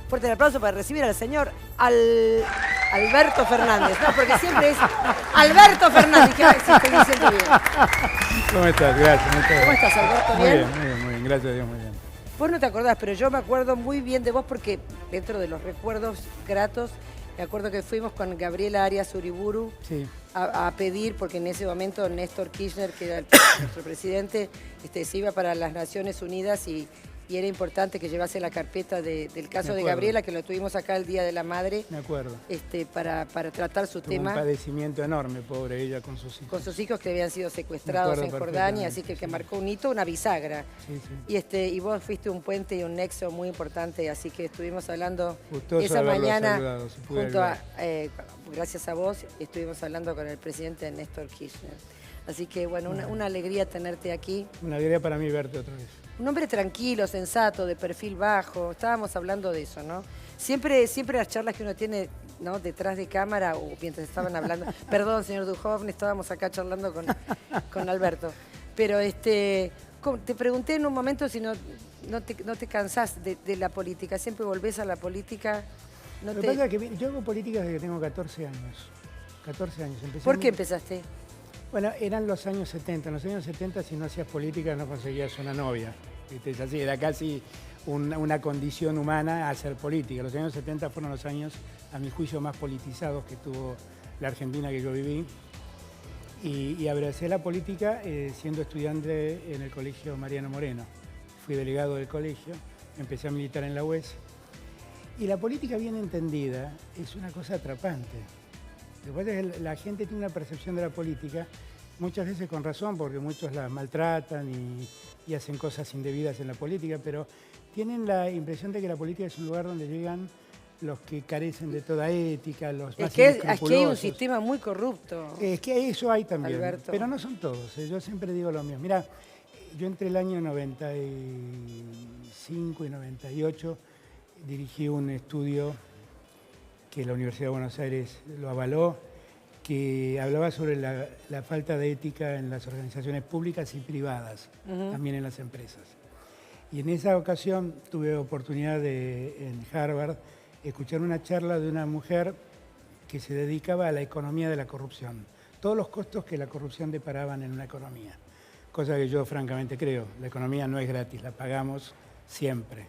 Fuerte el aplauso para recibir al señor Alberto Fernández. No, porque siempre es Alberto Fernández. Que si estoy diciendo bien. ¿Cómo estás? Gracias. ¿Cómo estás, Alberto? Muy ¿Bien? bien. Gracias a Dios, muy bien. Vos no te acordás, pero yo me acuerdo muy bien de vos porque dentro de los recuerdos gratos, me acuerdo que fuimos con Gabriela Arias Uriburu Sí. a pedir, porque en ese momento Néstor Kirchner, que era nuestro presidente, se iba para las Naciones Unidas y era importante que llevase la carpeta del caso de Gabriela, que lo tuvimos acá el Día de la Madre. Me acuerdo. Para tratar su Tuvo tema. un padecimiento enorme, pobre ella, con sus hijos. Con sus hijos que habían sido secuestrados en Jordania, así que marcó un hito, una bisagra. Sí. Y vos fuiste un puente y un nexo muy importante, así que estuvimos hablando Gustoso esa mañana saludado, junto a, gracias a vos, estuvimos hablando con el presidente Néstor Kirchner. Así que bueno, una alegría tenerte aquí. Una alegría para mí verte otra vez. Un hombre tranquilo, sensato, de perfil bajo. Estábamos hablando de eso, ¿no? Siempre las charlas que uno tiene, ¿no?, detrás de cámara o mientras estaban hablando. Perdón, señor Duhovne, estábamos acá charlando con Alberto. Pero te pregunté en un momento si no te cansás de la política. Siempre volvés a la política. Lo que pasa es que yo hago política desde que tengo 14 años. 14 años. ¿Por qué empezaste? Bueno, eran los años 70. En los años 70, si no hacías política, no conseguías una novia. ¿Viste? Así, era casi una condición humana hacer política. Los años 70 fueron los años, a mi juicio, más politizados que tuvo la Argentina que yo viví. Y abracé la política siendo estudiante en el Colegio Mariano Moreno. Fui delegado del colegio, empecé a militar en la UES. Y la política bien entendida es una cosa atrapante. Lo que pasa es que la gente tiene una percepción de la política, muchas veces con razón, porque muchos la maltratan y hacen cosas indebidas en la política, pero tienen la impresión de que la política es un lugar donde llegan los que carecen de toda ética, los más inescrupulosos. Es que hay un sistema muy corrupto. Es que eso hay también, Alberto. Pero no son todos. Yo siempre digo lo mismo. Mira, yo entre el año 95 y 98 dirigí un estudio que la Universidad de Buenos Aires lo avaló, que hablaba sobre la falta de ética en las organizaciones públicas y privadas, también en las empresas. Y en esa ocasión tuve oportunidad en Harvard, escuchar una charla de una mujer que se dedicaba a la economía de la corrupción, todos los costos que la corrupción deparaban en una economía, cosa que yo francamente creo. La economía no es gratis, la pagamos siempre.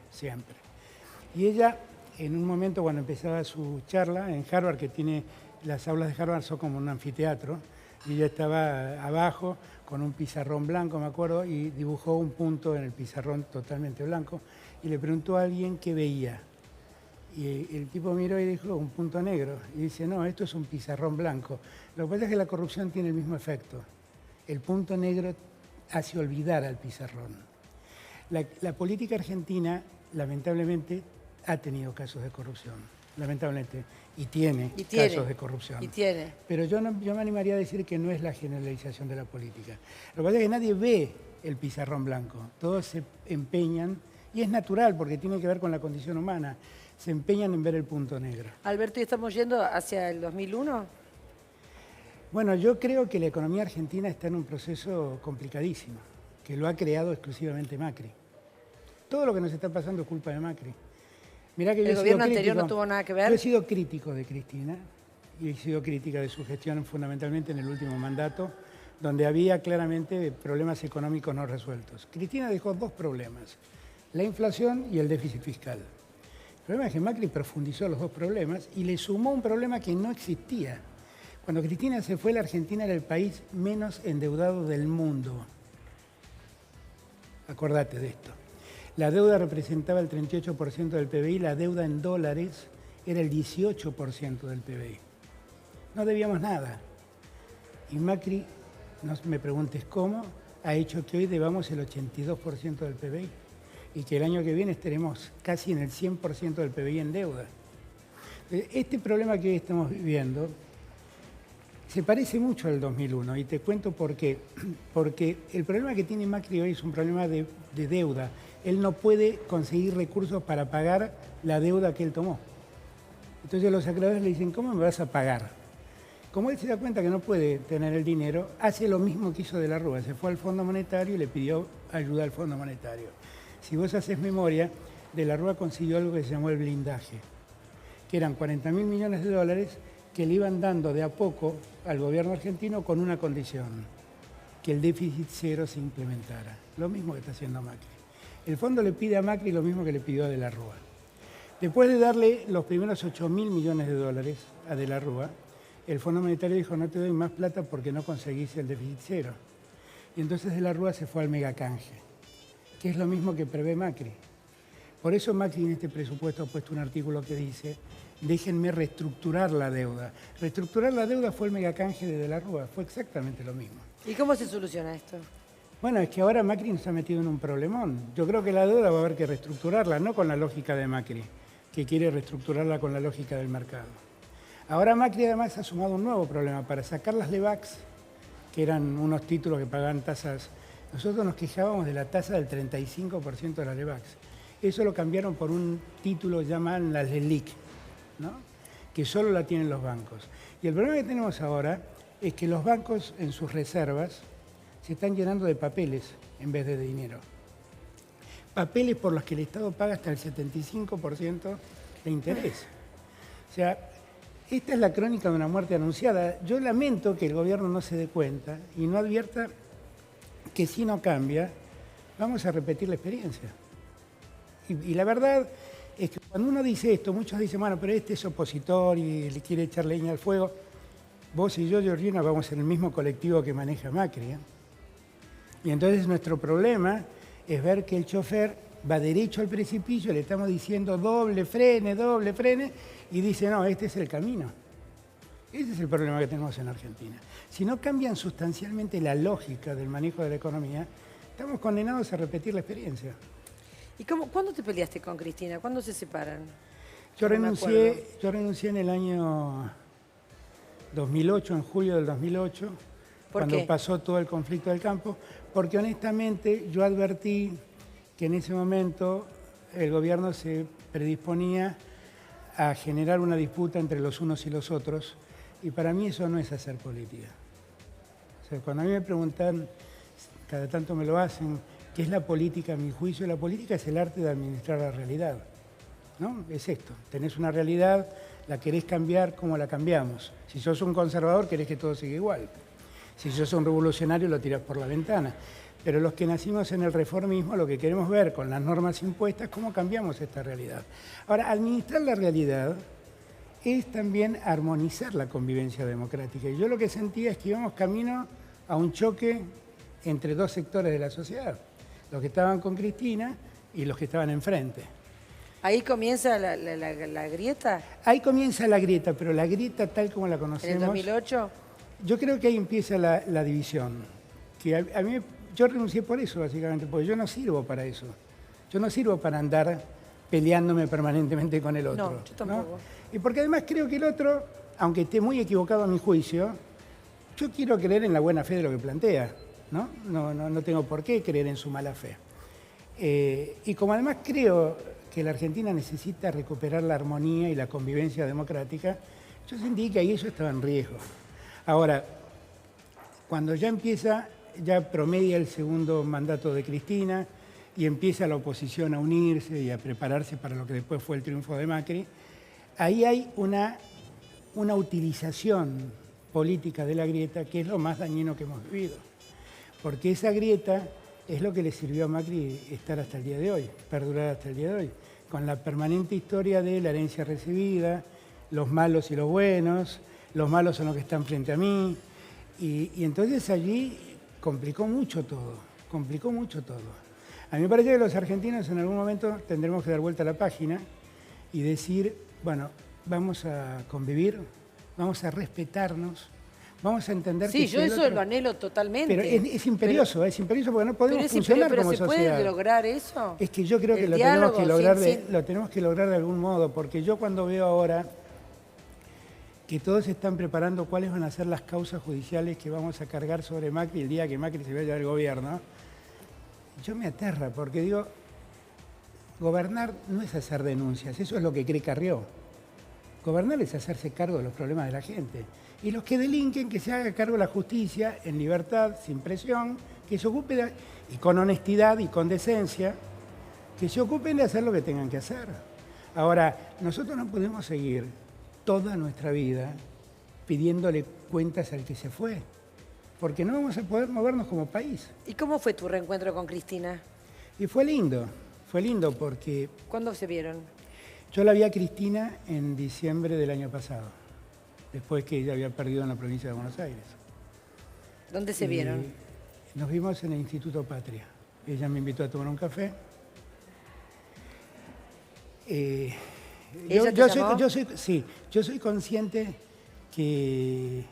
Y ella, en un momento cuando empezaba su charla en Harvard, que tiene las aulas de Harvard son como un anfiteatro, y ella estaba abajo con un pizarrón blanco, me acuerdo, y dibujó un punto en el pizarrón totalmente blanco, y le preguntó a alguien qué veía. Y el tipo miró y dijo, un punto negro. Y dice, no, esto es un pizarrón blanco. Lo que pasa es que la corrupción tiene el mismo efecto. El punto negro hace olvidar al pizarrón. La política argentina, lamentablemente, ha tenido casos de corrupción, lamentablemente, y tiene casos de corrupción. Pero yo me animaría a decir que no es la generalización de la política. Lo que pasa es que nadie ve el pizarrón blanco, todos se empeñan, y es natural porque tiene que ver con la condición humana, se empeñan en ver el punto negro. Alberto, ¿y estamos yendo hacia el 2001? Bueno, yo creo que la economía argentina está en un proceso complicadísimo, que lo ha creado exclusivamente Macri. Todo lo que nos está pasando es culpa de Macri. Mirá que ¿El gobierno anterior no tuvo nada que ver? Yo he sido crítico de Cristina y he sido crítica de su gestión fundamentalmente en el último mandato, donde había claramente problemas económicos no resueltos. Cristina dejó dos problemas, la inflación y el déficit fiscal. El problema es que Macri profundizó los dos problemas y le sumó un problema que no existía. Cuando Cristina se fue, la Argentina era el país menos endeudado del mundo. Acordate de esto. La deuda representaba el 38% del PBI, la deuda en dólares era el 18% del PBI. No debíamos nada. Y Macri, no me preguntes cómo, ha hecho que hoy debamos el 82% del PBI y que el año que viene estaremos casi en el 100% del PBI en deuda. Este problema que hoy estamos viviendo se parece mucho al 2001 y te cuento por qué. Porque el problema que tiene Macri hoy es un problema de deuda. Él no puede conseguir recursos para pagar la deuda que él tomó. Entonces los acreedores le dicen, ¿cómo me vas a pagar? Como él se da cuenta que no puede tener el dinero, hace lo mismo que hizo de la Rúa. Se fue al Fondo Monetario y le pidió ayuda al Fondo Monetario. Si vos haces memoria, De la Rúa consiguió algo que se llamó el blindaje, que eran 40.000 millones de dólares que le iban dando de a poco al gobierno argentino con una condición, que el déficit cero se implementara. Lo mismo que está haciendo Macri. El fondo le pide a Macri lo mismo que le pidió a De la Rúa. Después de darle los primeros 8.000 millones de dólares a De la Rúa, el Fondo Monetario dijo, no te doy más plata porque no conseguís el déficit cero. Y entonces De la Rúa se fue al megacanje, que es lo mismo que prevé Macri. Por eso Macri en este presupuesto ha puesto un artículo que dice, déjenme reestructurar la deuda. Reestructurar la deuda fue el megacanje de la Rúa, fue exactamente lo mismo. ¿Y cómo se soluciona esto? Bueno, es que ahora Macri nos ha metido en un problemón. Yo creo que la deuda va a haber que reestructurarla, no con la lógica de Macri, que quiere reestructurarla con la lógica del mercado. Ahora Macri además ha sumado un nuevo problema. Para sacar las LEVAX, que eran unos títulos que pagaban tasas, nosotros nos quejábamos de la tasa del 35% de las LEVAX. Eso lo cambiaron por un título que llaman las LELIQ, ¿no? Que solo la tienen los bancos. Y el problema que tenemos ahora es que los bancos en sus reservas se están llenando de papeles en vez de dinero. Papeles por los que el Estado paga hasta el 75% de interés. O sea, esta es la crónica de una muerte anunciada. Yo lamento que el gobierno no se dé cuenta y no advierta que si no cambia, vamos a repetir la experiencia. Y la verdad es que cuando uno dice esto, muchos dicen, bueno, pero este es opositor y le quiere echar leña al fuego. Vos y yo, Georgina, vamos en el mismo colectivo que maneja Macri, ¿eh? Y entonces nuestro problema es ver que el chofer va derecho al precipicio, le estamos diciendo doble frene, y dice, no, este es el camino. Ese es el problema que tenemos en Argentina. Si no cambian sustancialmente la lógica del manejo de la economía, estamos condenados a repetir la experiencia. ¿Y cuándo te peleaste con Cristina? ¿Cuándo se separan? Yo renuncié en el año 2008, en julio del 2008, cuando pasó todo el conflicto del campo, porque honestamente yo advertí que en ese momento el gobierno se predisponía a generar una disputa entre los unos y los otros, y para mí eso no es hacer política. O sea, cuando a mí me preguntan, cada tanto me lo hacen, ¿qué es la política? A mi juicio, la política es el arte de administrar la realidad, ¿no? Es esto, tenés una realidad, la querés cambiar, ¿cómo la cambiamos? Si sos un conservador, querés que todo siga igual. Si sos un revolucionario, lo tirás por la ventana. Pero los que nacimos en el reformismo, lo que queremos ver con las normas impuestas, ¿cómo cambiamos esta realidad? Ahora, administrar la realidad es también armonizar la convivencia democrática. Y yo lo que sentía es que íbamos camino a un choque entre dos sectores de la sociedad. Los que estaban con Cristina y los que estaban enfrente. ¿Ahí comienza la grieta? Ahí comienza la grieta, pero la grieta tal como la conocemos... ¿En el 2008? Yo creo que ahí empieza la división. Que a mí, yo renuncié por eso, básicamente, porque yo no sirvo para eso. Yo no sirvo para andar peleándome permanentemente con el otro. No, yo tampoco. ¿No? Y porque además creo que el otro, aunque esté muy equivocado a mi juicio, yo quiero creer en la buena fe de lo que plantea. No tengo por qué creer en su mala fe. Y como además creo que la Argentina necesita recuperar la armonía y la convivencia democrática, yo sentí que ahí eso estaba en riesgo. Ahora, cuando ya promedia el segundo mandato de Cristina y empieza la oposición a unirse y a prepararse para lo que después fue el triunfo de Macri, ahí hay una utilización política de la grieta que es lo más dañino que hemos vivido. Porque esa grieta es lo que le sirvió a Macri estar hasta el día de hoy, perdurar hasta el día de hoy, con la permanente historia de la herencia recibida, los malos y los buenos, los malos son los que están frente a mí, y entonces allí complicó mucho todo. A mí me parece que los argentinos en algún momento tendremos que dar vuelta a la página y decir, bueno, vamos a convivir, vamos a respetarnos, vamos a entender que... Sí, yo eso lo anhelo totalmente. Pero es imperioso porque no podemos funcionar como sociedad. ¿Pero se puede lograr eso? Es que yo creo que lo tenemos que lograr de algún modo, porque yo cuando veo ahora que todos están preparando cuáles van a ser las causas judiciales que vamos a cargar sobre Macri el día que Macri se vaya del gobierno, yo me aterra, porque digo, gobernar no es hacer denuncias, eso es lo que cree Carrió. Gobernar es hacerse cargo de los problemas de la gente. Y los que delinquen, que se haga cargo de la justicia en libertad, sin presión, que se ocupe y con honestidad y con decencia que se ocupen de hacer lo que tengan que hacer. Ahora, nosotros no podemos seguir toda nuestra vida pidiéndole cuentas al que se fue, porque no vamos a poder movernos como país. ¿Y cómo fue tu reencuentro con Cristina? Y fue lindo porque ¿Cuándo se vieron? yo la vi a Cristina en diciembre del año pasado, después que ella había perdido en la provincia de Buenos Aires. ¿Dónde se vieron? Nos vimos en el Instituto Patria. Ella me invitó a tomar un café. ¿Ella te llamó? Yo soy consciente que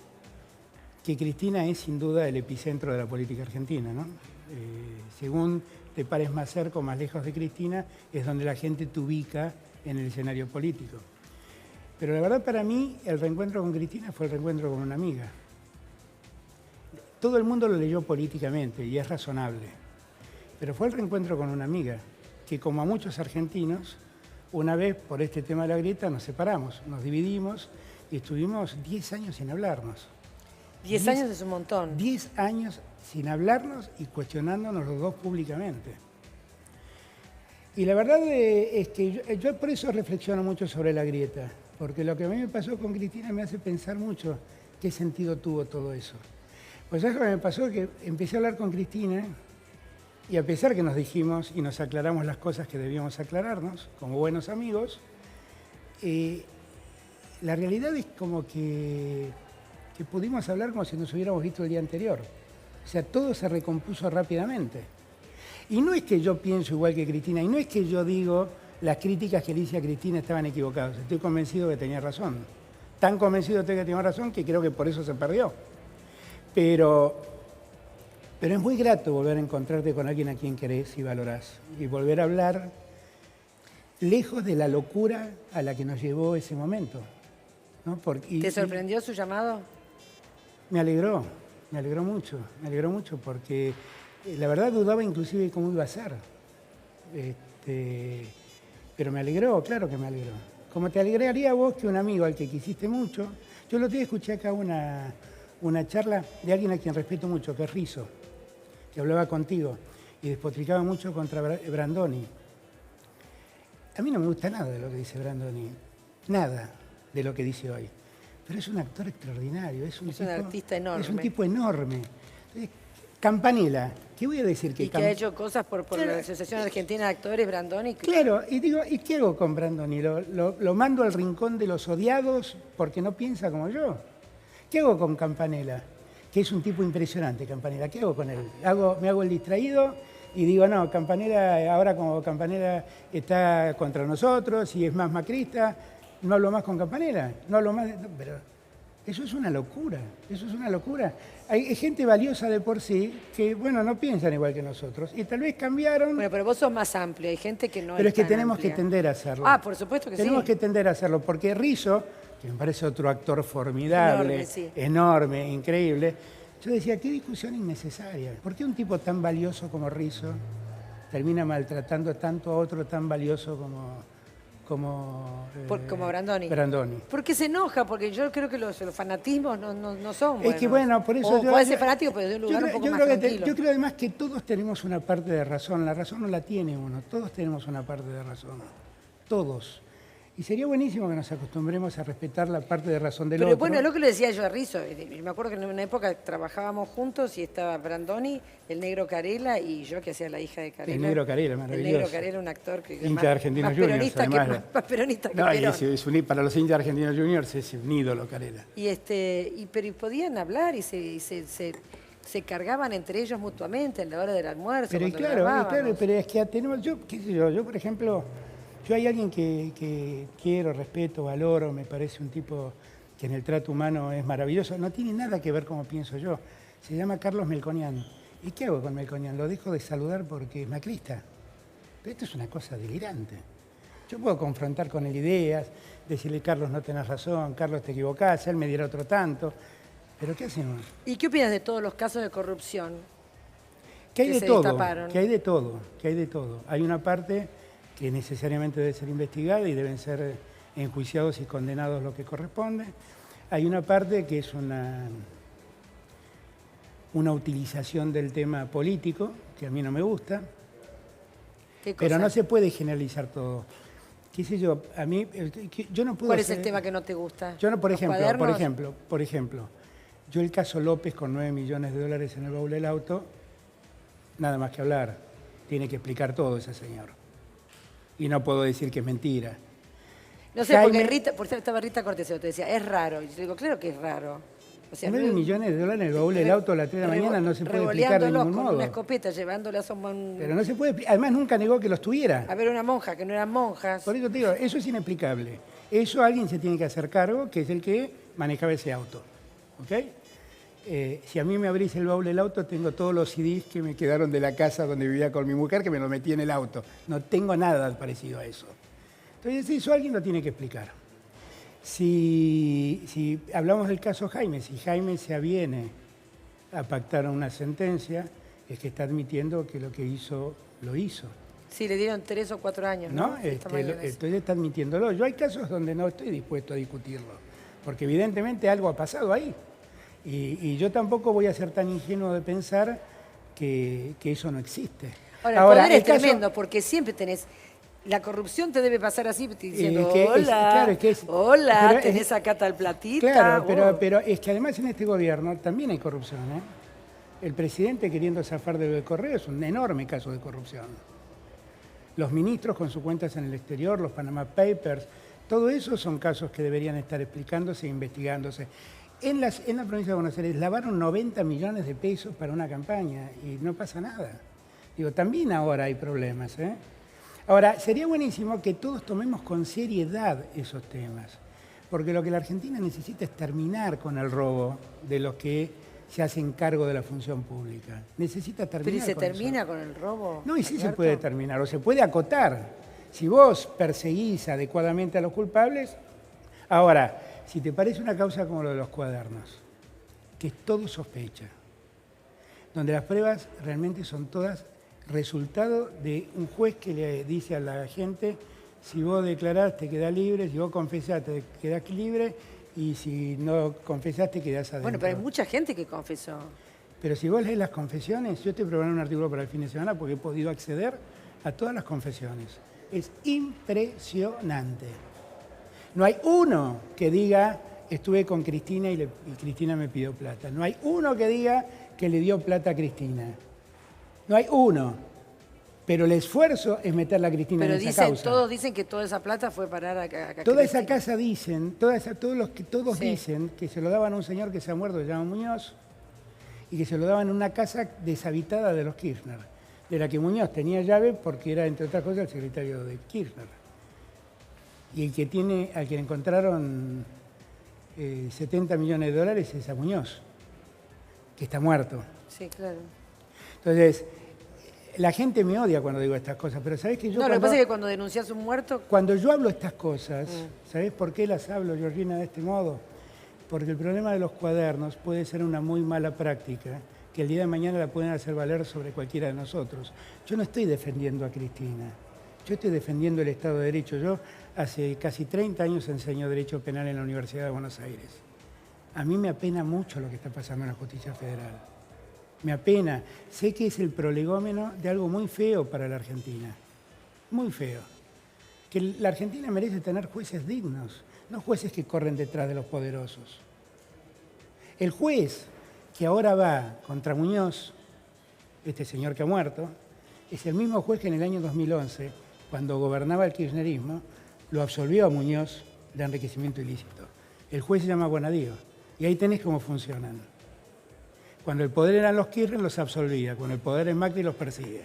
Cristina es sin duda el epicentro de la política argentina, ¿no? Según te pares más cerca o más lejos de Cristina, es donde la gente te ubica en el escenario político. Pero la verdad para mí el reencuentro con Cristina fue el reencuentro con una amiga. Todo el mundo lo leyó políticamente y es razonable, pero fue el reencuentro con una amiga, que como a muchos argentinos, una vez por este tema de la grieta nos separamos, nos dividimos y estuvimos 10 años sin hablarnos. 10 años es un montón. 10 años sin hablarnos y cuestionándonos los dos públicamente. Y la verdad es que yo por eso reflexiono mucho sobre la grieta, porque lo que a mí me pasó con Cristina me hace pensar mucho qué sentido tuvo todo eso. Pues ¿sabes lo que me pasó? Que empecé a hablar con Cristina y a pesar que nos dijimos y nos aclaramos las cosas que debíamos aclararnos, como buenos amigos, la realidad es como que pudimos hablar como si nos hubiéramos visto el día anterior. O sea, todo se recompuso rápidamente. Y no es que yo pienso igual que Cristina, y no es que yo digo las críticas que le hice a Cristina estaban equivocadas. Estoy convencido que tenía razón. Tan convencido estoy que tenía razón que creo que por eso se perdió. Pero es muy grato volver a encontrarte con alguien a quien querés y valorás. Y volver a hablar lejos de la locura a la que nos llevó ese momento, ¿no? ¿Te sorprendió su llamado? Me alegró mucho porque la verdad dudaba inclusive cómo iba a ser. Pero me alegró, claro que me alegró. Como te alegraría a vos que un amigo al que quisiste mucho. Yo el otro día escuché acá una charla de alguien a quien respeto mucho, que es Rizzo, que hablaba contigo y despotricaba mucho contra Brandoni. A mí no me gusta nada de lo que dice Brandoni, nada de lo que dice hoy. Pero es un actor extraordinario, es un artista enorme. Es un tipo enorme. Campanella, ¿qué voy a decir? Que ha hecho cosas por la Asociación Argentina de Actores, Brandoni. Claro, y digo, ¿y qué hago con Brandoni? ¿Lo mando al rincón de los odiados porque no piensa como yo? ¿Qué hago con Campanella? Que es un tipo impresionante, Campanella. ¿Qué hago con él? Me hago el distraído y digo, no, Campanella, ahora como Campanella está contra nosotros y es más macrista, no hablo más con Campanella, no hablo más... pero eso es una locura, Hay gente valiosa de por sí que, bueno, no piensan igual que nosotros y tal vez cambiaron... Bueno, pero vos sos más amplio, hay gente que no Pero es que tan tenemos amplia. que tender a hacerlo. Ah, por supuesto que Tenemos sí. que tender a hacerlo, porque Rizzo, que me parece otro actor formidable, enorme, increíble, yo decía, qué discusión innecesaria. ¿Por qué un tipo tan valioso como Rizzo termina maltratando tanto a otro tan valioso como Brandoni? Porque se enoja, porque yo creo que los fanatismos no son buenos. Es que bueno, por eso puede ser fanático, pero de un lugar un poco más tranquilo. Yo creo además que todos tenemos una parte de razón. La razón no la tiene uno. Todos tenemos una parte de razón. Todos. Y sería buenísimo que nos acostumbremos a respetar la parte de razón del otro. Pero bueno, es lo que le decía yo a Rizzo. Me acuerdo que en una época trabajábamos juntos y estaba Brandoni, el negro Carela y yo que hacía la hija de Carela. El negro Carela, maravilloso. El negro Carela, un actor que hincha de Argentinos Juniors, más peronista que Perón. Para los hinchas de Argentinos Juniors es un ídolo Carela. Pero podían hablar y se cargaban entre ellos mutuamente en la hora del almuerzo. Pero claro, pero es que tenemos, yo por ejemplo... Yo hay alguien que quiero, respeto, valoro, me parece un tipo que en el trato humano es maravilloso. No tiene nada que ver como pienso yo. Se llama Carlos Melconian. ¿Y qué hago con Melconian? Lo dejo de saludar porque es macrista. Pero esto es una cosa delirante. Yo puedo confrontar con él ideas, decirle, Carlos, no tenés razón, Carlos, te equivocás, él me dirá otro tanto. ¿Pero qué hacemos? ¿Y qué opinas de todos los casos de corrupción que hay de se todo, destaparon? Que hay de todo. Hay una parte que necesariamente debe ser investigada y deben ser enjuiciados y condenados lo que corresponde. Hay una parte que es una utilización del tema político, que a mí no me gusta. ¿Qué cosa? Pero no se puede generalizar todo. ¿Qué sé yo? A mí, yo no puedo... ¿Cuál es el tema que no te gusta? Yo no, por ¿Los ejemplo, cuadernos? yo el caso López con 9 millones de dólares en el baúl del auto, nada más que hablar. Tiene que explicar todo ese señor. Y no puedo decir que es mentira. No sé, porque Rita, por eso estaba Rita Corteseo, te decía, es raro. Y yo digo, claro que es raro. O sea, 9 millones de dólares en el baúl del auto a las 3 de la mañana no se puede explicar de ningún con modo. una escopeta, llevándolas a Pero no se puede, además nunca negó que los tuviera. a ver una monja, que no eran monjas. Por eso te digo, eso es inexplicable. Eso alguien se tiene que hacer cargo, que es el que manejaba ese auto. ¿Ok? Si a mí me abrís el baúl del auto, tengo todos los CDs que me quedaron de la casa donde vivía con mi mujer, que me los metí en el auto. No tengo nada parecido a eso. Entonces eso alguien lo tiene que explicar. Si hablamos del caso Jaime, si Jaime se aviene a pactar una sentencia, es que está admitiendo que lo que hizo, lo hizo. Sí, le dieron 3 o 4 años, ¿no? Entonces está admitiéndolo. Yo hay casos donde no estoy dispuesto a discutirlo, porque evidentemente algo ha pasado ahí. Y yo tampoco voy a ser tan ingenuo de pensar que eso no existe. Ahora, el poder es tremendo, porque siempre tenés... La corrupción te debe pasar así, diciendo, hola, tenés acá tal platita. Claro, pero es que además en este gobierno también hay corrupción, ¿eh? El presidente queriendo zafar del correo es un enorme caso de corrupción. Los ministros con sus cuentas en el exterior, los Panama Papers, todo eso son casos que deberían estar explicándose e investigándose. En la provincia de Buenos Aires lavaron 90 millones de pesos para una campaña y no pasa nada. Digo, también ahora hay problemas, ¿eh? Ahora, sería buenísimo que todos tomemos con seriedad esos temas, porque lo que la Argentina necesita es terminar con el robo de los que se hacen cargo de la función pública. Necesita terminar con eso. ¿Pero y se termina con el robo? No, y sí se puede terminar, o se puede acotar. Si vos perseguís adecuadamente a los culpables... Ahora, si te parece una causa como lo de los cuadernos, que es todo sospecha, donde las pruebas realmente son todas resultado de un juez que le dice a la gente, si vos declarás te quedás libre, si vos confesás te quedás libre y si no confesás te quedás adentro. Bueno, pero hay mucha gente que confesó. Pero si vos lees las confesiones, yo estoy preparando un artículo para el fin de semana porque he podido acceder a todas las confesiones. Es impresionante. No hay uno que diga, estuve con Cristina y Cristina me pidió plata. No hay uno que diga que le dio plata a Cristina. No hay uno, pero el esfuerzo es meterla a Cristina en esa causa. Todos dicen que toda esa plata fue parar a Toda Cristina. esa casa dicen, todos dicen que se lo daban a un señor que se ha muerto, que se llama Muñoz, y que se lo daban en una casa deshabitada de los Kirchner, de la que Muñoz tenía llave porque era, entre otras cosas, el secretario de Kirchner. Y el que al que encontraron 70 millones de dólares es a Muñoz, que está muerto. Sí, claro. Entonces, la gente me odia cuando digo estas cosas, pero ¿sabés que yo... No, lo que pasa es que cuando denuncias un muerto... Cuando yo hablo estas cosas, ¿sabés por qué las hablo, Georgina, de este modo? Porque el problema de los cuadernos puede ser una muy mala práctica, que el día de mañana la pueden hacer valer sobre cualquiera de nosotros. Yo no estoy defendiendo a Cristina, yo estoy defendiendo el Estado de Derecho. Yo hace casi 30 años enseño Derecho Penal en la Universidad de Buenos Aires. A mí me apena mucho lo que está pasando en la justicia federal. Me apena. Sé que es el prolegómeno de algo muy feo para la Argentina. Muy feo. Que la Argentina merece tener jueces dignos, no jueces que corren detrás de los poderosos. El juez que ahora va contra Muñoz, este señor que ha muerto, es el mismo juez que en el año 2011, cuando gobernaba el kirchnerismo, lo absolvió a Muñoz de enriquecimiento ilícito. El juez se llama Bonadío. Y ahí tenés cómo funcionan. Cuando el poder eran los Kirchner, los absolvía. Cuando el poder es Macri, los persigue.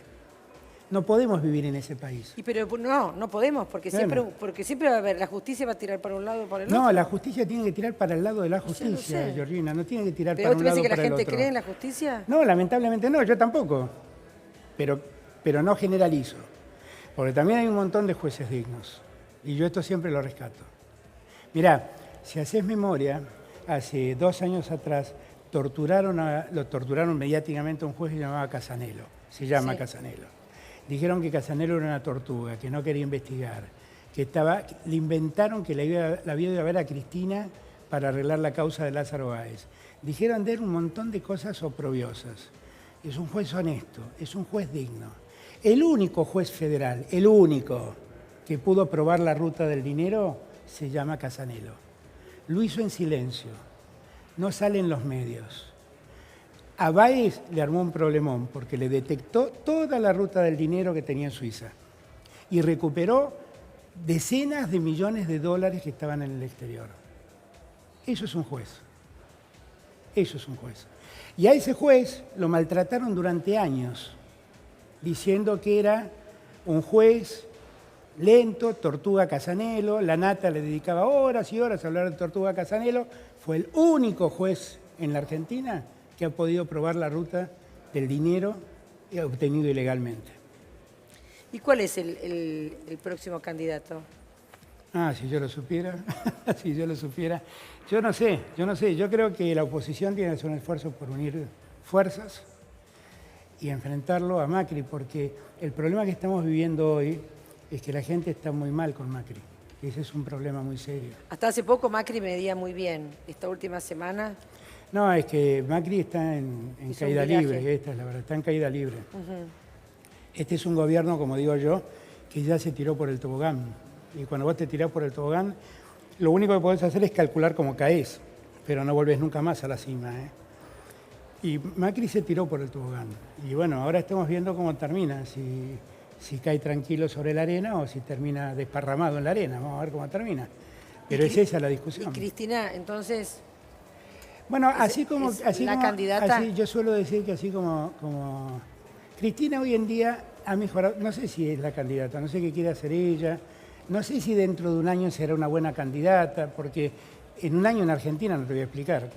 No podemos vivir en ese país. Pero no podemos, porque siempre va a haber, la justicia va a tirar para un lado o para el otro. No, la justicia tiene que tirar para el lado de la justicia, Georgina, no tiene que tirar para un lado o para el otro. ¿Pero vos te parece que la gente cree en la justicia? No, lamentablemente no, yo tampoco. Pero no generalizo. Porque también hay un montón de jueces dignos. Y yo esto siempre lo rescato. Mirá, si haces memoria, hace 2 años atrás lo torturaron mediáticamente a un juez que se llamaba Casanelo. Se llama Casanelo. Dijeron que Casanelo era una tortuga, que no quería investigar, le inventaron que la había ido a ver a Cristina para arreglar la causa de Lázaro Báez. Dijeron de él un montón de cosas oprobiosas. Es un juez honesto, es un juez digno. El único juez federal, el único que pudo probar la ruta del dinero, se llama Casanelo. Lo hizo en silencio, no sale en los medios. A Báez le armó un problemón porque le detectó toda la ruta del dinero que tenía en Suiza y recuperó decenas de millones de dólares que estaban en el exterior. Eso es un juez. Eso es un juez. Y a ese juez lo maltrataron durante años, diciendo que era un juez lento, Tortuga Casanelo. La Nata le dedicaba horas y horas a hablar de Tortuga Casanelo. Fue el único juez en la Argentina que ha podido probar la ruta del dinero obtenido ilegalmente. ¿Y cuál es el próximo candidato? Ah, si yo lo supiera, si yo lo supiera. Yo no sé. Yo creo que la oposición tiene que hacer un esfuerzo por unir fuerzas y enfrentarlo a Macri, porque el problema que estamos viviendo hoy es que la gente está muy mal con Macri. Ese es un problema muy serio. Hasta hace poco Macri medía muy bien. Esta última semana... No, es que Macri está en caída libre, esta es la verdad, está en caída libre. Este es un gobierno, como digo yo, que ya se tiró por el tobogán. Y cuando vos te tirás por el tobogán, lo único que podés hacer es calcular cómo caes, pero no volvés nunca más a la cima. Y Macri se tiró por el tobogán. Y bueno, ahora estamos viendo cómo termina, si cae tranquilo sobre la arena o si termina desparramado en la arena. Vamos a ver cómo termina. Pero es esa la discusión. Y Cristina, entonces... Bueno, así como candidata. Así, yo suelo decir que así como Cristina hoy en día ha mejorado, no sé si es la candidata, no sé qué quiere hacer ella, no sé si dentro de un año será una buena candidata, porque en un año en Argentina, no te voy a explicar,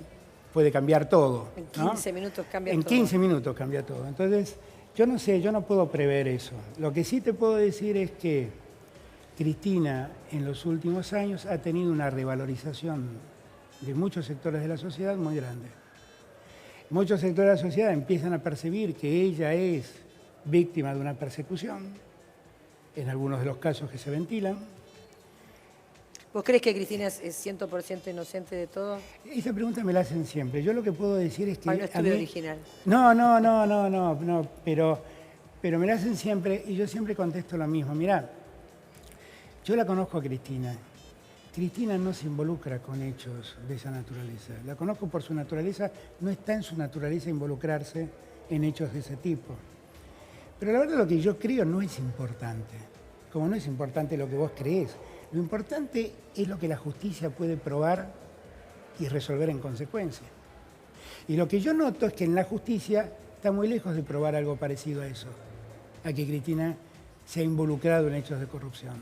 puede cambiar todo. En 15 minutos cambia todo. En 15 minutos cambia todo. Entonces, yo no sé, yo no puedo prever eso. Lo que sí te puedo decir es que Cristina en los últimos años ha tenido una revalorización de muchos sectores de la sociedad muy grande. Muchos sectores de la sociedad empiezan a percibir que ella es víctima de una persecución, en algunos de los casos que se ventilan. ¿Vos crees que Cristina es 100% inocente de todo? Esa pregunta me la hacen siempre. Yo lo que puedo decir es que... Hay un estudio original. No, pero me la hacen siempre y yo siempre contesto lo mismo. Mirá, yo la conozco a Cristina. Cristina no se involucra con hechos de esa naturaleza. La conozco por su naturaleza, no está en su naturaleza involucrarse en hechos de ese tipo. Pero la verdad lo que yo creo no es importante, como no es importante lo que vos creés. Lo importante es lo que la justicia puede probar y resolver en consecuencia. Y lo que yo noto es que en la justicia está muy lejos de probar algo parecido a eso, a que Cristina se ha involucrado en hechos de corrupción.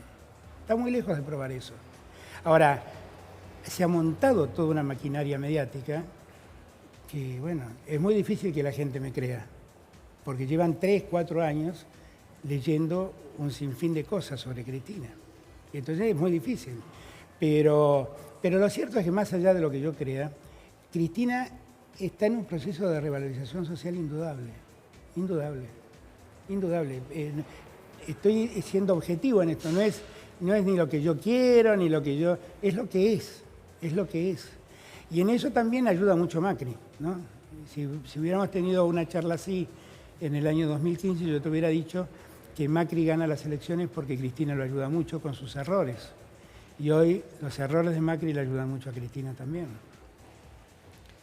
Está muy lejos de probar eso. Ahora, se ha montado toda una maquinaria mediática que, bueno, es muy difícil que la gente me crea, porque llevan 3, 4 años leyendo un sinfín de cosas sobre Cristina. Y entonces es muy difícil. Pero lo cierto es que más allá de lo que yo crea, Cristina está en un proceso de revalorización social indudable. Indudable. Estoy siendo objetivo en esto, no es ni lo que yo quiero, ni lo que yo... Es lo que es. Y en eso también ayuda mucho Macri, ¿no? Si hubiéramos tenido una charla así en el año 2015, yo te hubiera dicho que Macri gana las elecciones porque Cristina lo ayuda mucho con sus errores. Y hoy los errores de Macri le ayudan mucho a Cristina también.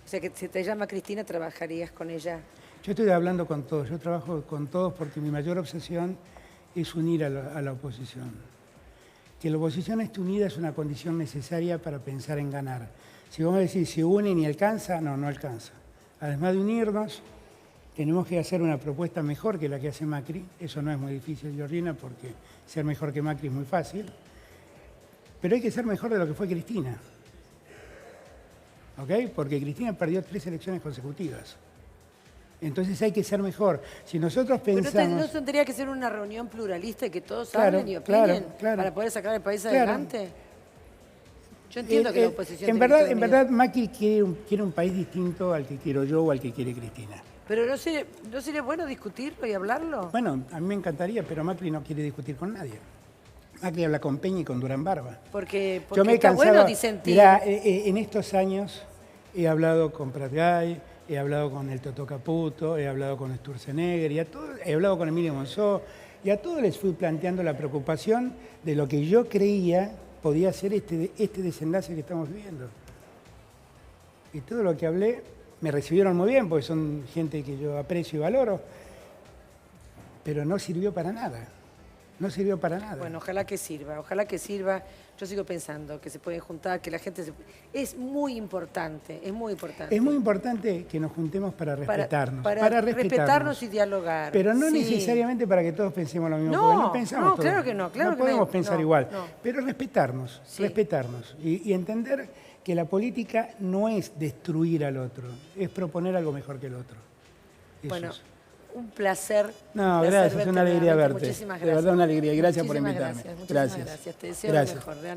O sea, que si te llama Cristina, ¿trabajarías con ella? Yo estoy hablando con todos, yo trabajo con todos porque mi mayor obsesión es unir a la oposición. Que la oposición esté unida es una condición necesaria para pensar en ganar. Si vos me decís, se unen y alcanza, no alcanza. Además de unirnos, tenemos que hacer una propuesta mejor que la que hace Macri. Eso no es muy difícil, Georgina, porque ser mejor que Macri es muy fácil. Pero hay que ser mejor de lo que fue Cristina. ¿Ok? Porque Cristina perdió 3 elecciones consecutivas. Entonces hay que ser mejor. Si nosotros pensamos... ¿Pero no tendría que ser una reunión pluralista y que todos hablen y opinen para poder sacar el país adelante? Yo entiendo que la oposición... En verdad, Macri quiere un país distinto al que quiero yo o al que quiere Cristina. ¿Pero no sería bueno discutirlo y hablarlo? Bueno, a mí me encantaría, pero Macri no quiere discutir con nadie. Macri habla con Peña y con Durán Barba. Porque yo me he está cansado, bueno disentir. Mirá, en estos años he hablado con Pratgay, he hablado con el Toto Caputo, he hablado con Sturzenegger, he hablado con Emilio Monzó, Y a todos les fui planteando la preocupación de lo que yo creía podía ser este desenlace que estamos viviendo. Y todo lo que hablé, me recibieron muy bien, porque son gente que yo aprecio y valoro, pero no sirvió para nada. No sirvió para nada. Bueno, ojalá que sirva, ojalá que sirva. Yo sigo pensando que se pueden juntar, que la gente se... Es muy importante, es muy importante. Es muy importante que nos juntemos para respetarnos. Para respetarnos y dialogar. Pero no sí. necesariamente para que todos pensemos lo mismo, No, porque no pensamos no, todos. claro que no, claro no que podemos no, pensar no, igual, no. pero respetarnos, Sí. respetarnos y entender que la política no es destruir al otro, es proponer algo mejor que el otro. Eso Bueno, es. un placer. No, placer gracias, verte una alegría nuevamente. verte. Muchísimas De gracias. verdad una alegría, gracias por Muchísimas invitarme. Gracias, muchísimas gracias. Te deseo lo mejor, realmente.